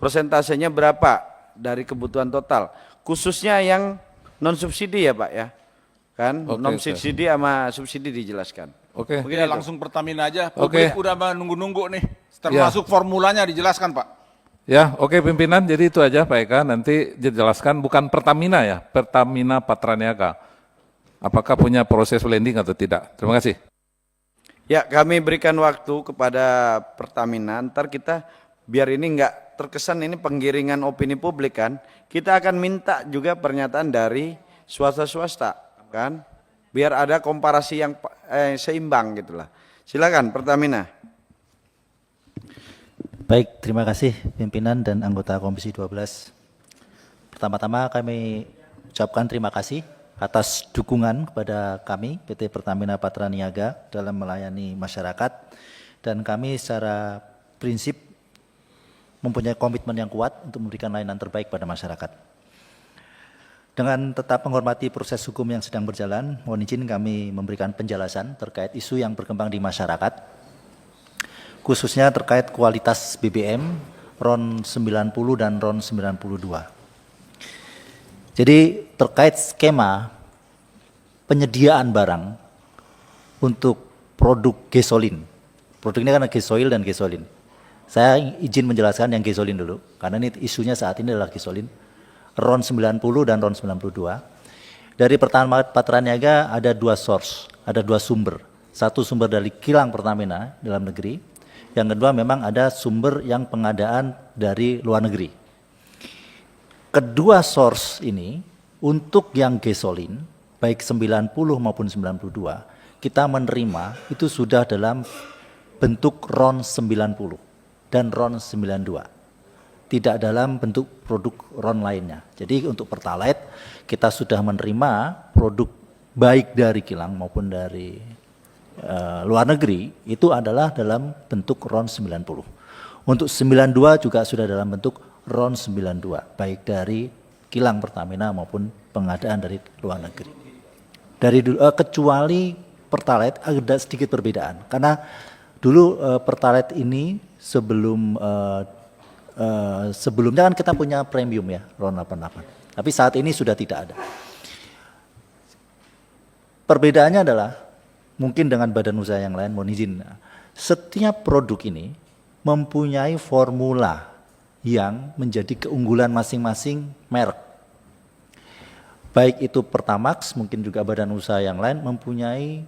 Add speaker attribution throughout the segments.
Speaker 1: persentasenya berapa dari kebutuhan total? Khususnya yang non subsidi ya Pak ya, kan? Non subsidi sama subsidi dijelaskan.
Speaker 2: Oke.
Speaker 3: Ya, langsung Pertamina aja. Publik udah menunggu-nunggu nih. Termasuk formulanya dijelaskan Pak.
Speaker 2: Ya, oke pimpinan. Jadi itu aja Pak Eka. Nanti dijelaskan bukan Pertamina ya, Pertamina Patraniaga. Apakah punya proses blending atau tidak? Terima kasih.
Speaker 1: Ya, kami berikan waktu kepada Pertamina. Ntar kita biar ini enggak terkesan ini penggiringan opini publik kan. Kita akan minta juga pernyataan dari swasta-swasta kan. Biar ada komparasi yang seimbang gitulah. Silakan Pertamina.
Speaker 4: Baik, terima kasih pimpinan dan anggota Komisi 12. Pertama-tama kami ucapkan terima kasih atas dukungan kepada kami PT Pertamina Patraniaga dalam melayani masyarakat, dan kami secara prinsip mempunyai komitmen yang kuat untuk memberikan layanan terbaik pada masyarakat. Dengan tetap menghormati proses hukum yang sedang berjalan, mohon izin kami memberikan penjelasan terkait isu yang berkembang di masyarakat, khususnya terkait kualitas BBM RON 90 dan RON 92. Jadi terkait skema penyediaan barang untuk produk gasolin. Produk ini kan gasoil dan gasolin. Saya izin menjelaskan yang gasolin dulu, karena ini isunya saat ini adalah gasolin. RON 90 dan RON 92. Dari Pertamina Patraniaga ada dua source, ada dua sumber. Satu sumber dari kilang Pertamina dalam negeri, yang kedua memang ada sumber yang pengadaan dari luar negeri. Kedua source ini untuk yang gasolin baik 90 maupun 92 kita menerima itu sudah dalam bentuk RON 90 dan RON 92, tidak dalam bentuk produk RON lainnya. Jadi untuk Pertalite kita sudah menerima produk baik dari kilang maupun dari luar negeri itu adalah dalam bentuk RON 90. Untuk 92 juga sudah dalam bentuk RON 92, baik dari kilang Pertamina maupun pengadaan dari luar negeri. Dari kecuali Pertalite ada sedikit perbedaan, karena dulu Pertalite ini sebelumnya kan kita punya premium ya RON 88, tapi saat ini sudah tidak ada. Perbedaannya adalah mungkin dengan badan usaha yang lain, mohon izin, setiap produk ini mempunyai formula yang menjadi keunggulan masing-masing merek. Baik itu Pertamax, mungkin juga badan usaha yang lain mempunyai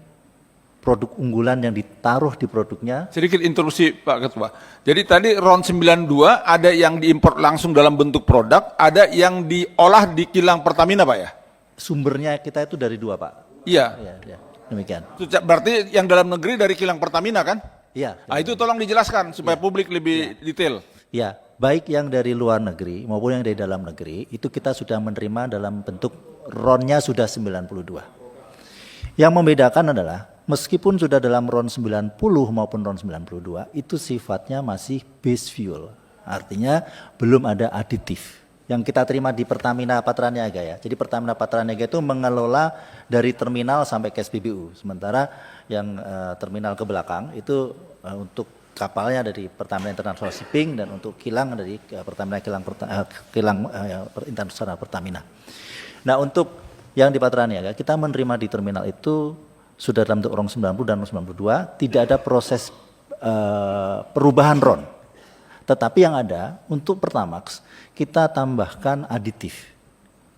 Speaker 4: produk unggulan yang ditaruh di produknya.
Speaker 3: Sedikit interupsi Pak Ketua. Jadi tadi RON 92 ada yang diimpor langsung dalam bentuk produk, ada yang diolah di kilang Pertamina Pak ya?
Speaker 4: Sumbernya kita itu dari dua Pak.
Speaker 3: Iya.
Speaker 4: Ya, demikian.
Speaker 3: Berarti yang dalam negeri dari kilang Pertamina kan?
Speaker 4: Iya.
Speaker 3: Nah itu tolong dijelaskan supaya publik lebih detail.
Speaker 4: Ya, baik yang dari luar negeri maupun yang dari dalam negeri itu kita sudah menerima dalam bentuk RON-nya sudah 92. Yang membedakan adalah meskipun sudah dalam RON 90 maupun RON 92 itu sifatnya masih base fuel. Artinya belum ada aditif. Yang kita terima di Pertamina Patraniaga ya. Jadi Pertamina Patraniaga itu mengelola dari terminal sampai ke SPBU. Sementara yang terminal ke belakang itu untuk kapalnya dari Pertamina International Shipping dan untuk kilang dari Pertamina Kilang Internasional Pertamina. Nah untuk yang di Patraniaga kita menerima di terminal itu sudah dalam bentuk RON 90 dan RON 92, tidak ada proses perubahan RON. Tetapi yang ada untuk Pertamax kita tambahkan aditif.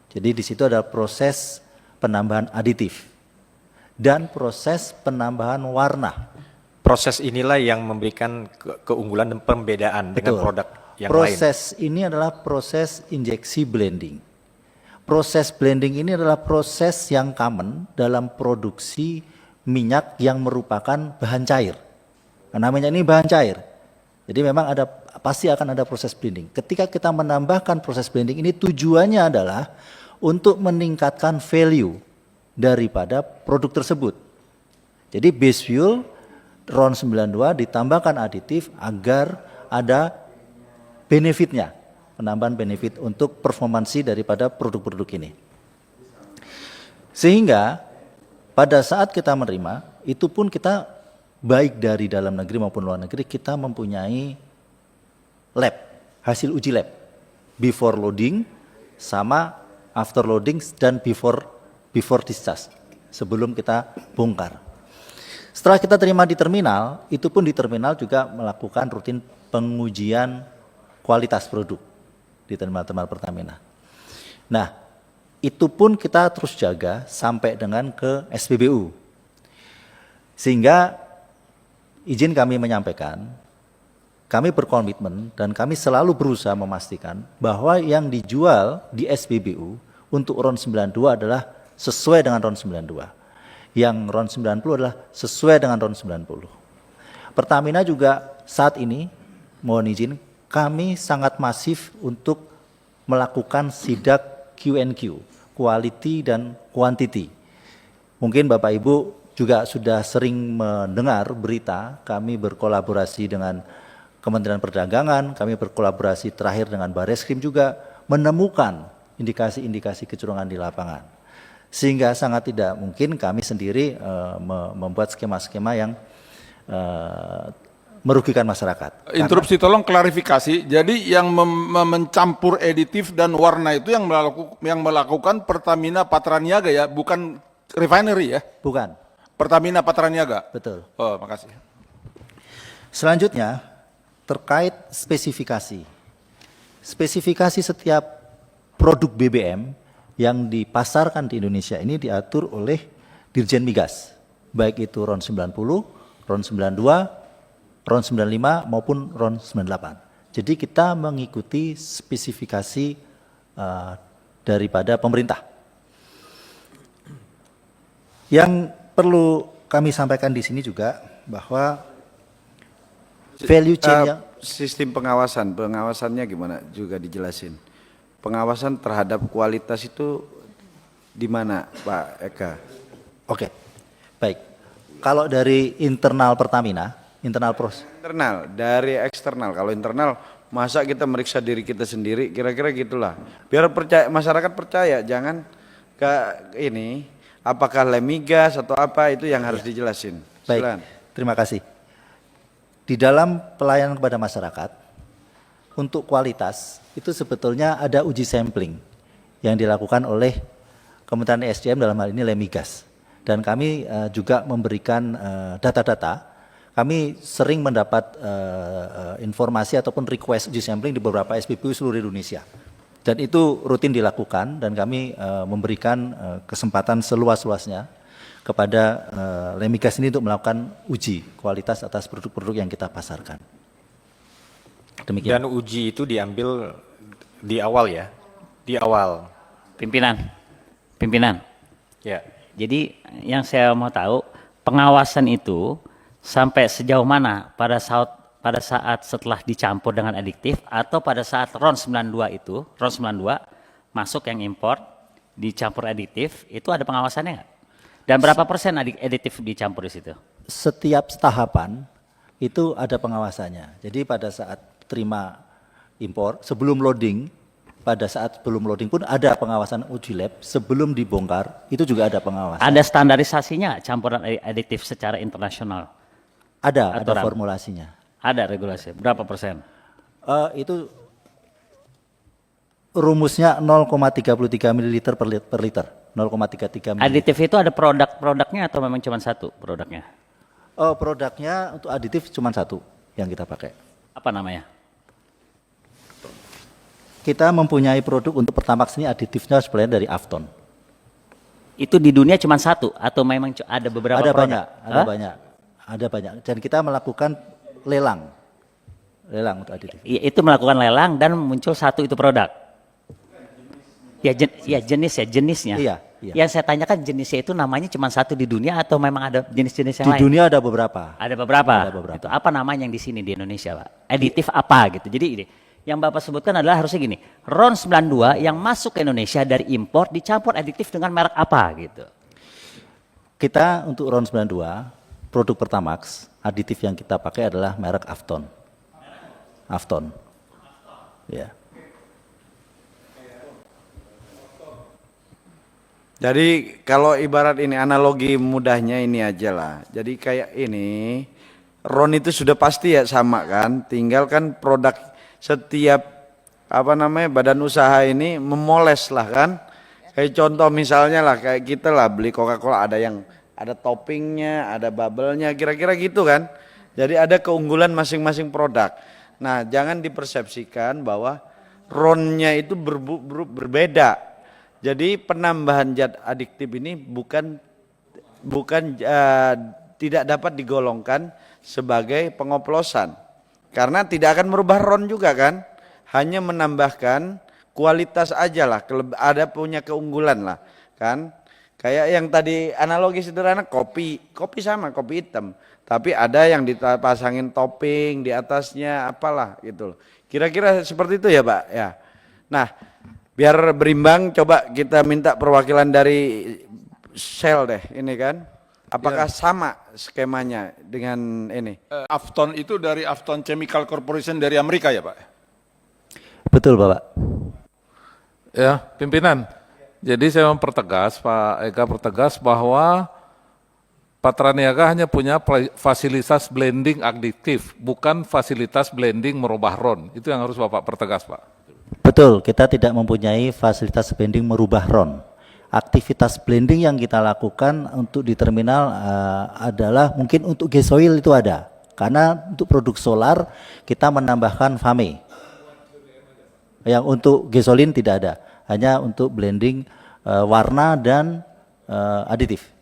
Speaker 4: Jadi di situ ada proses penambahan aditif dan proses penambahan warna.
Speaker 5: Proses inilah yang memberikan keunggulan dan pembedaan dengan produk yang lain.
Speaker 4: Proses ini adalah proses injeksi blending. Proses blending ini adalah proses yang common dalam produksi minyak yang merupakan bahan cair. Karena minyak ini bahan cair. Jadi memang pasti akan ada proses blending. Ketika kita menambahkan proses blending ini tujuannya adalah untuk meningkatkan value daripada produk tersebut. Jadi base fuel RON 92 ditambahkan aditif agar ada benefitnya, penambahan benefit untuk performansi daripada produk-produk ini. Sehingga pada saat kita menerima, itu pun kita baik dari dalam negeri maupun luar negeri kita mempunyai lab, hasil uji lab, before loading sama after loading dan before discharge, sebelum kita bongkar. Setelah kita terima di terminal, itu pun di terminal juga melakukan rutin pengujian kualitas produk di terminal-terminal Pertamina. Nah, itu pun kita terus jaga sampai dengan ke SPBU. Sehingga izin kami menyampaikan, kami berkomitmen dan kami selalu berusaha memastikan bahwa yang dijual di SPBU untuk RON 92 adalah sesuai dengan RON 92. Yang RON 90 adalah sesuai dengan RON 90. Pertamina juga saat ini, mohon izin, kami sangat masif untuk melakukan sidak Q&Q, quality dan quantity. Mungkin Bapak Ibu juga sudah sering mendengar berita, kami berkolaborasi dengan Kementerian Perdagangan, kami berkolaborasi terakhir dengan Bareskrim juga menemukan indikasi-indikasi kecurangan di lapangan. Sehingga sangat tidak mungkin kami sendiri membuat skema-skema yang merugikan masyarakat.
Speaker 3: Interupsi, tolong klarifikasi. Jadi yang mencampur editif dan warna itu yang melakukan Pertamina Patraniaga ya, bukan refinery ya?
Speaker 4: Bukan.
Speaker 3: Pertamina Patraniaga.
Speaker 4: Betul.
Speaker 3: Oh, makasih.
Speaker 4: Selanjutnya terkait spesifikasi. Spesifikasi setiap produk BBM yang dipasarkan di Indonesia ini diatur oleh Dirjen Migas, baik itu RON 90, RON 92, RON 95 maupun RON 98. Jadi kita mengikuti spesifikasi daripada pemerintah. Yang perlu kami sampaikan di sini juga bahwa value chain
Speaker 1: sistem pengawasannya gimana juga dijelasin. Pengawasan terhadap kualitas itu di mana, Pak Eka?
Speaker 4: Oke, baik. Kalau dari internal Pertamina, internal proses.
Speaker 1: Internal, dari eksternal. Kalau internal, masa kita meriksa diri kita sendiri, kira-kira gitulah. Biar masyarakat percaya, jangan ke ini, apakah lemigas atau apa, itu yang harus dijelasin.
Speaker 4: Baik,
Speaker 1: Silakan.
Speaker 4: terima kasih. Di dalam pelayanan kepada masyarakat, untuk kualitas, itu sebetulnya ada uji sampling yang dilakukan oleh Kementerian SDM dalam hal ini Lemigas. Dan kami juga memberikan data-data. Kami sering mendapat informasi ataupun request uji sampling di beberapa SPBU seluruh Indonesia. Dan itu rutin dilakukan dan kami memberikan kesempatan seluas-luasnya kepada Lemigas ini untuk melakukan uji kualitas atas produk-produk yang kita pasarkan. Demikian.
Speaker 5: Dan uji itu diambil di awal ya? Di awal.
Speaker 6: Pimpinan.
Speaker 5: Ya.
Speaker 6: Jadi yang saya mau tahu, pengawasan itu sampai sejauh mana pada saat setelah dicampur dengan adiktif atau pada saat RON 92 itu, RON 92 masuk yang impor, dicampur adiktif, itu ada pengawasannya nggak? Dan berapa persen adiktif dicampur di situ?
Speaker 4: Setiap tahapan itu ada pengawasannya. Jadi pada saat terima impor, sebelum loading, pada saat sebelum loading pun ada pengawasan uji lab, sebelum dibongkar itu juga ada pengawasan.
Speaker 6: Ada standarisasinya campuran aditif secara internasional?
Speaker 4: Ada
Speaker 6: aturan?
Speaker 4: formulasinya.
Speaker 6: Ada regulasi, berapa persen?
Speaker 4: Itu rumusnya 0,33 ml per liter. 0,33 ml.
Speaker 6: Aditif itu ada produknya atau memang cuma satu produknya?
Speaker 4: Produknya untuk aditif cuma satu yang kita pakai.
Speaker 6: Apa namanya?
Speaker 4: Kita mempunyai produk untuk Pertamax ini aditifnya sebenarnya dari Afton.
Speaker 6: Itu di dunia cuma satu atau memang ada beberapa
Speaker 4: Ada
Speaker 6: produk?
Speaker 4: banyak, ada banyak. Dan kita melakukan lelang untuk aditif.
Speaker 6: Itu melakukan lelang dan muncul satu itu produk. Jenisnya.
Speaker 4: Iya.
Speaker 6: Yang saya tanyakan jenisnya itu namanya cuma satu di dunia atau memang ada jenis-jenis yang
Speaker 4: Di
Speaker 6: lain?
Speaker 4: dunia ada beberapa.
Speaker 6: Ada beberapa.
Speaker 4: Ada beberapa.
Speaker 6: Itu apa namanya yang di sini di Indonesia, Pak? Aditif apa gitu. Jadi ini yang Bapak sebutkan adalah harusnya gini. RON 92 yang masuk ke Indonesia dari impor dicampur aditif dengan merek apa gitu.
Speaker 4: Kita untuk RON 92 produk Pertamax aditif yang kita pakai adalah merek Afton. Afton. Ya.
Speaker 1: Jadi kalau ibarat ini analogi mudahnya ini aja lah. Jadi kayak ini, RON itu sudah pasti ya sama kan, tinggal kan produk setiap badan usaha ini memoles lah kan. Kayak contoh misalnya lah kayak kita lah beli Coca-Cola ada yang ada toppingnya, ada bubble-nya, kira-kira gitu kan. Jadi ada keunggulan masing-masing produk. Nah, jangan dipersepsikan bahwa ronnya itu berbeda. Jadi penambahan zat adiktif ini bukan tidak dapat digolongkan sebagai pengoplosan. Karena tidak akan merubah ron juga kan. Hanya menambahkan kualitas aja lah, ada punya keunggulan lah kan. Kayak yang tadi analogi sederhana kopi sama kopi hitam, tapi ada yang dipasangin topping di atasnya apalah gitu loh. Kira-kira seperti itu ya Pak ya. Nah, biar berimbang coba kita minta perwakilan dari Shell deh ini kan. Apakah sama skemanya dengan ini?
Speaker 3: Afton itu dari Afton Chemical Corporation dari Amerika ya Pak?
Speaker 4: Betul Bapak.
Speaker 2: Ya, pimpinan. Jadi saya mempertegas, Pak Eka pertegas bahwa Patraniaga hanya punya fasilitas blending adiktif, bukan fasilitas blending merubah ron. Itu yang harus Bapak pertegas, Pak.
Speaker 4: Betul, kita tidak mempunyai fasilitas blending merubah ron. Aktivitas blending yang kita lakukan untuk di terminal adalah mungkin untuk gasoil itu ada. Karena untuk produk solar kita menambahkan FAME. Yang untuk gasolin tidak ada, hanya untuk blending warna dan aditif.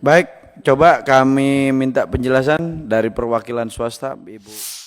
Speaker 1: Baik, coba kami minta penjelasan dari perwakilan swasta, Ibu.